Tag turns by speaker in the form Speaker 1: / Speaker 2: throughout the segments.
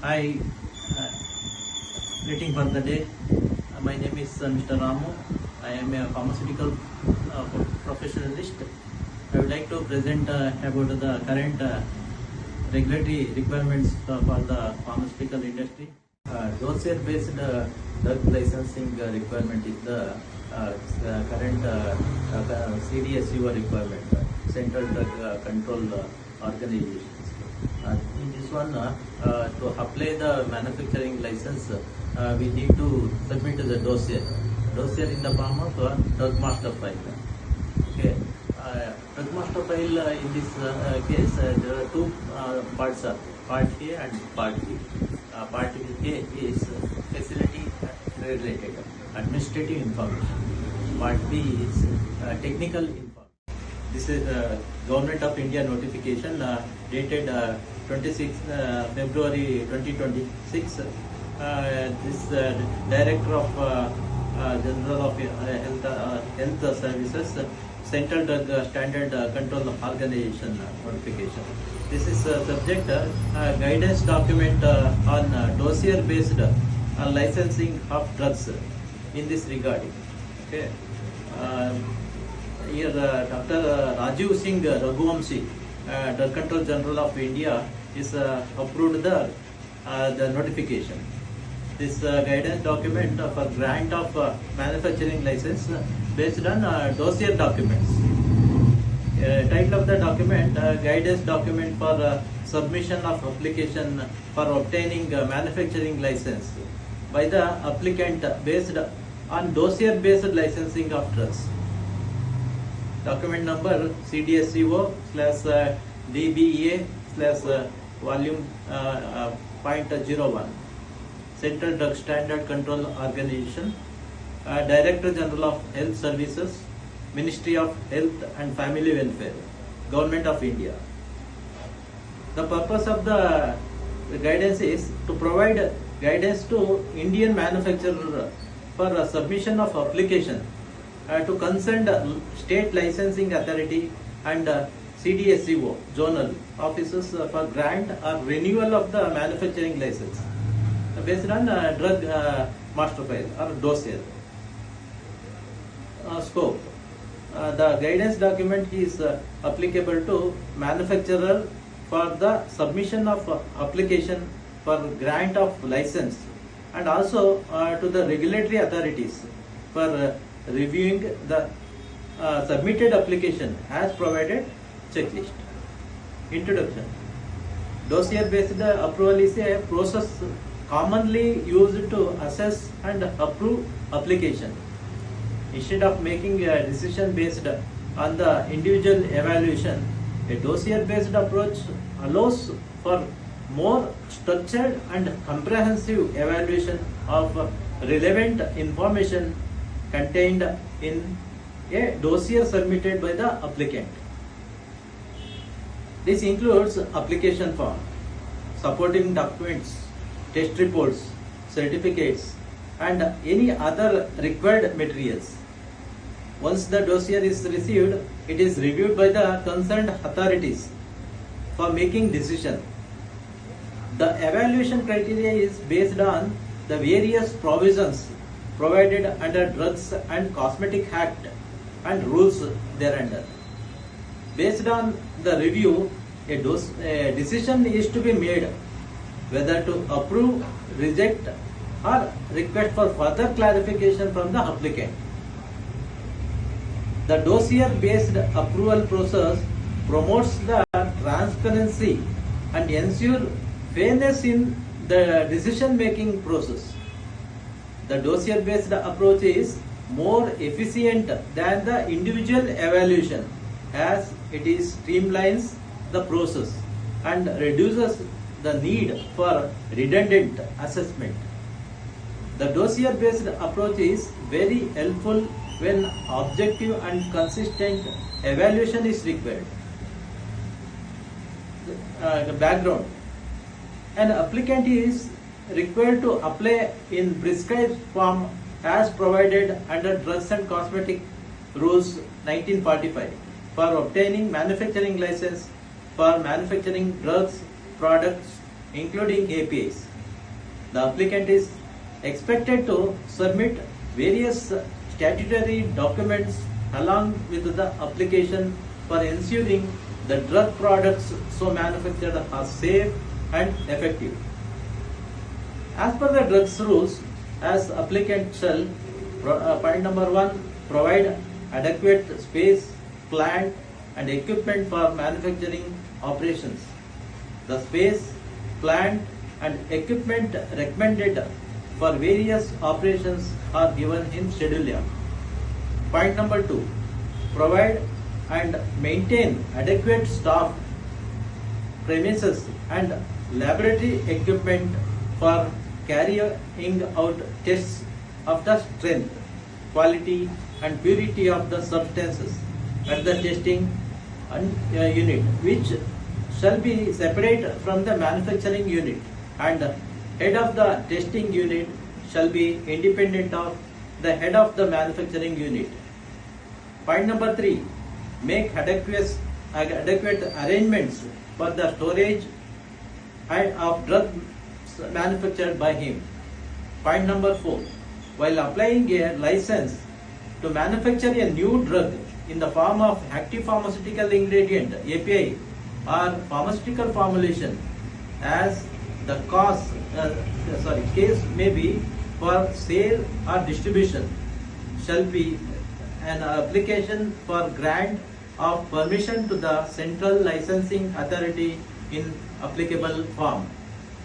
Speaker 1: Hi, greeting for the day. My name is Mr. Ramu. I am a pharmaceutical professionalist. I would like to present about the current regulatory requirements for the pharmaceutical industry. Dossier-based drug licensing requirement is the current CDSUO requirement, Central Drug Control Organization. In this one, to apply the manufacturing license, we need to submit the dossier. Dossier in the form of drug master file. Okay. Drug master file in this case, there are two parts, Part A and Part B. Part A is facility related, administrative information. Part B is technical information. This is Government of India notification dated 26 February 2026. This Director of General of Health Services, Central Drug Standard Control Organization notification. This is subject guidance document on dossier-based licensing of drugs in this regard. Okay. Here, Dr. Rajiv Singh Raghuvamshi, Drug Control General of India, is approved the notification. This guidance document for grant of manufacturing license based on dossier documents. Title of the document: guidance document for submission of application for obtaining manufacturing license by the applicant based on dossier-based licensing of drugs. Document number CDSCO/DBA/volume .01. Central Drug Standard Control Organization, Director General of Health Services, Ministry of Health and Family Welfare, Government of India. The purpose of the guidance is to provide guidance to Indian manufacturer for submission of application to concerned state licensing authority and CDSCO zonal offices for grant or renewal of the manufacturing license based on drug master file or dossier. Scope: the guidance document is applicable to manufacturer for the submission of application for grant of license, and also to the regulatory authorities for reviewing the submitted application as provided checklist. Introduction: dossier-based approval is a process commonly used to assess and approve application. Instead of making a decision based on the individual evaluation, a dossier-based approach allows for more structured and comprehensive evaluation of relevant information contained in a dossier submitted by the applicant. This includes application form, supporting documents, test reports, certificates, and any other required materials. Once the dossier is received, it is reviewed by the concerned authorities for making decision. The evaluation criteria is based on the various provisions provided under Drugs and Cosmetic Act and rules thereunder. Based on the review, a decision is to be made whether to approve, reject, or request for further clarification from the applicant. The dossier-based approval process promotes the transparency and ensures fairness in the decision-making process. The dossier-based approach is more efficient than the individual evaluation, as it streamlines the process and reduces the need for redundant assessment. The dossier-based approach is very helpful when objective and consistent evaluation is required. The background: an applicant is required to apply in prescribed form as provided under Drugs and Cosmetic Rules 1945 for obtaining manufacturing license for manufacturing drugs, products including APIs. The applicant is expected to submit various statutory documents along with the application for ensuring the drug products so manufactured are safe and effective. As per the drugs rules, as applicant shall, point number 1, provide adequate space, plant and equipment for manufacturing operations. The space, plant and equipment recommended for various operations are given in Schedule M. Point number 2, provide and maintain adequate staff, premises and laboratory equipment for carrying out tests of the strength, quality and purity of the substances at the testing unit, which shall be separate from the manufacturing unit, and head of the testing unit shall be independent of the head of the manufacturing unit. Point number 3, make adequate arrangements for the storage of drugs manufactured by him. Point number 4, while applying a license to manufacture a new drug in the form of active pharmaceutical ingredient API or pharmaceutical formulation, as the case may be for sale or distribution, shall be an application for grant of permission to the Central Licensing Authority in applicable form,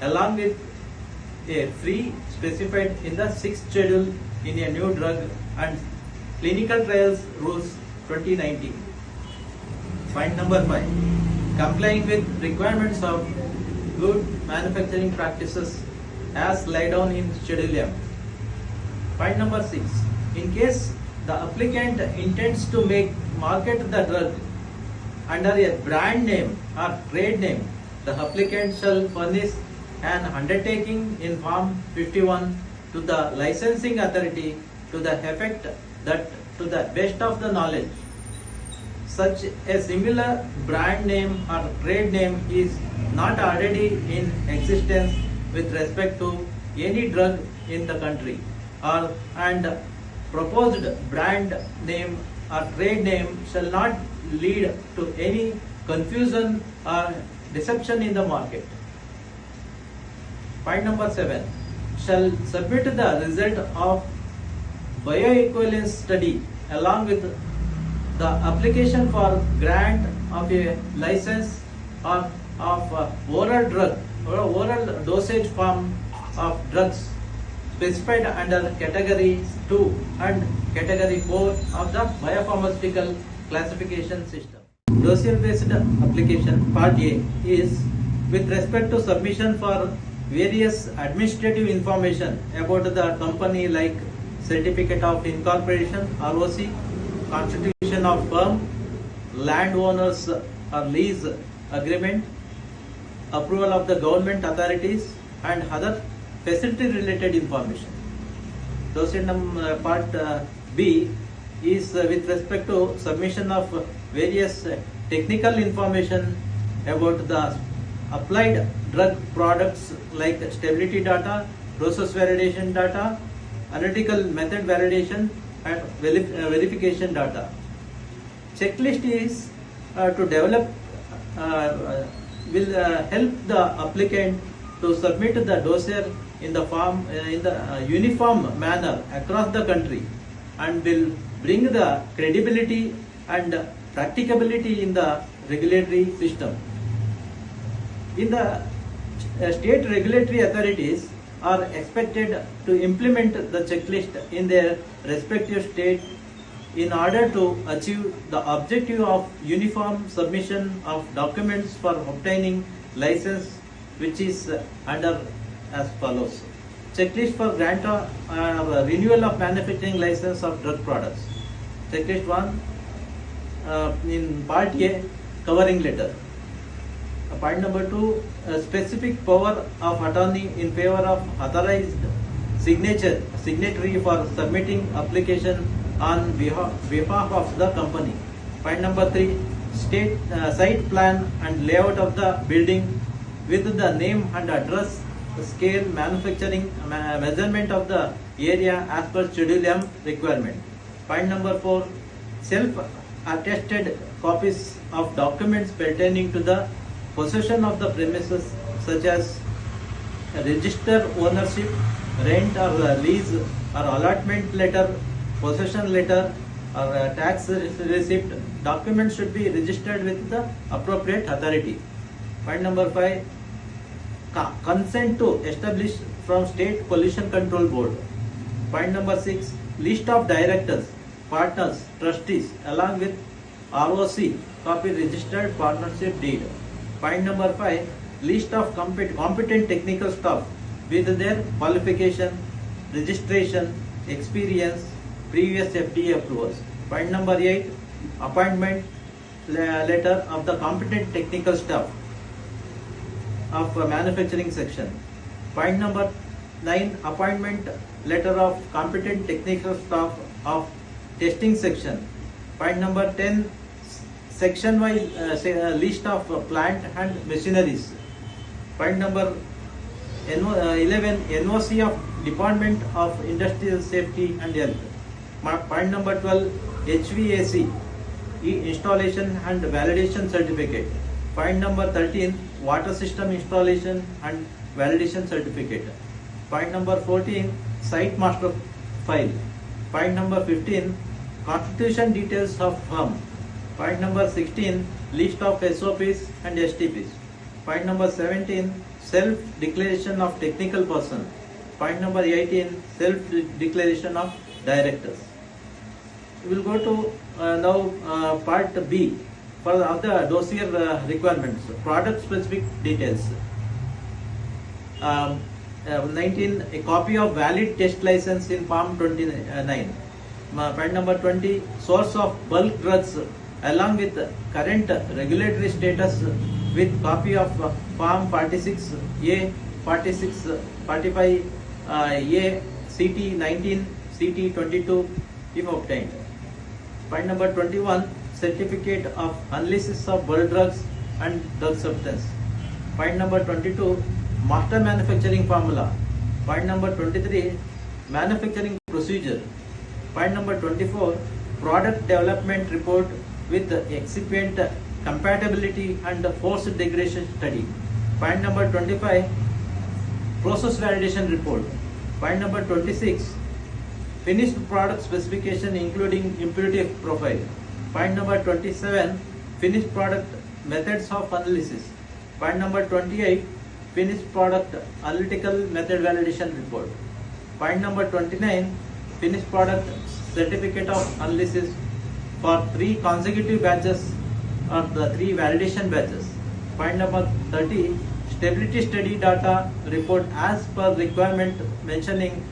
Speaker 1: along with a fee specified in the 6th schedule in a new drug and clinical trials rules 2019. Point number 5, complying with requirements of good manufacturing practices as laid down in Schedule M. Point number 6, in case the applicant intends to market the drug under a brand name or trade name, the applicant shall furnish an undertaking in Form 51 to the licensing authority to the effect that, to the best of the knowledge, such a similar brand name or trade name is not already in existence with respect to any drug in the country, and proposed brand name or trade name shall not lead to any confusion or deception in the market. Point number 7, shall submit the result of bioequivalence study along with the application for grant of a license or of oral drug or oral dosage form of drugs specified under category 2 and category 4 of the biopharmaceutical classification system. Dossier based application part A is with respect to submission for various administrative information about the company like certificate of incorporation ROC, constitution of firm, landowners or lease agreement, approval of the government authorities and other facility related information. Dossier part B is with respect to submission of various technical information about the applied drug products like stability data, process validation data, analytical method validation and verification data. Checklist is to develop will help the applicant to submit the dossier in the uniform manner across the country and will bring the credibility and practicability in the regulatory system. In the state regulatory authorities are expected to implement the checklist in their respective state in order to achieve the objective of uniform submission of documents for obtaining license, which is under as follows. Checklist for grant or renewal of manufacturing license of drug products. Checklist 1 in part A, covering letter. Point number 2, specific power of attorney in favor of authorized signatory for submitting application on behalf of the company. Point number 3, state site plan and layout of the building with the name and address, scale, manufacturing, measurement of the area as per Schedule M requirement. Point number 4, self-attested copies of documents pertaining to the possession of the premises such as register ownership, rent or lease or allotment letter, possession letter or tax receipt. Documents should be registered with the appropriate authority. Point number 5, consent to establish from State Pollution Control Board. Point number 6, list of directors, partners, trustees along with ROC copy registered partnership deed. Point number 5, list of competent technical staff with their qualification, registration, experience, previous FDA approvals. Point number 8, appointment letter of the competent technical staff of manufacturing section. Point number 9, appointment letter of competent technical staff of testing section. Point number 10, section wise list of plant and machineries. Point number 11, NOC of Department of Industrial Safety and Health. Point number 12, HVAC installation and validation certificate. Point number 13, water system installation and validation certificate. Point number 14, site master file. Point number 15, constitution details of firm. Point number 16, list of SOPs and STPs. Point number 17, self declaration of technical person. Point number 18, self declaration of directors. We will go to now part B for the other dossier requirements, product specific details. 19, a copy of valid test license in Form 29. Point number 20, source of bulk drugs along with current regulatory status with copy of Form 46A, 46, 45A, CT 19, CT 22 if obtained. Point number 21, certificate of analysis of bulk drugs and drug substance. Point number 22, master manufacturing formula. Point number 23, manufacturing procedure. Point number 24, product development report with excipient compatibility and forced degradation study. Point number 25, process validation report. Point number 26, finished product specification including impurity profile. Point number 27, finished product methods of analysis. Point number 28, finished product analytical method validation report. Point number 29, finished product certificate of analysis for 3 consecutive batches or the 3 validation batches. Point number 30, stability study data report as per requirement mentioning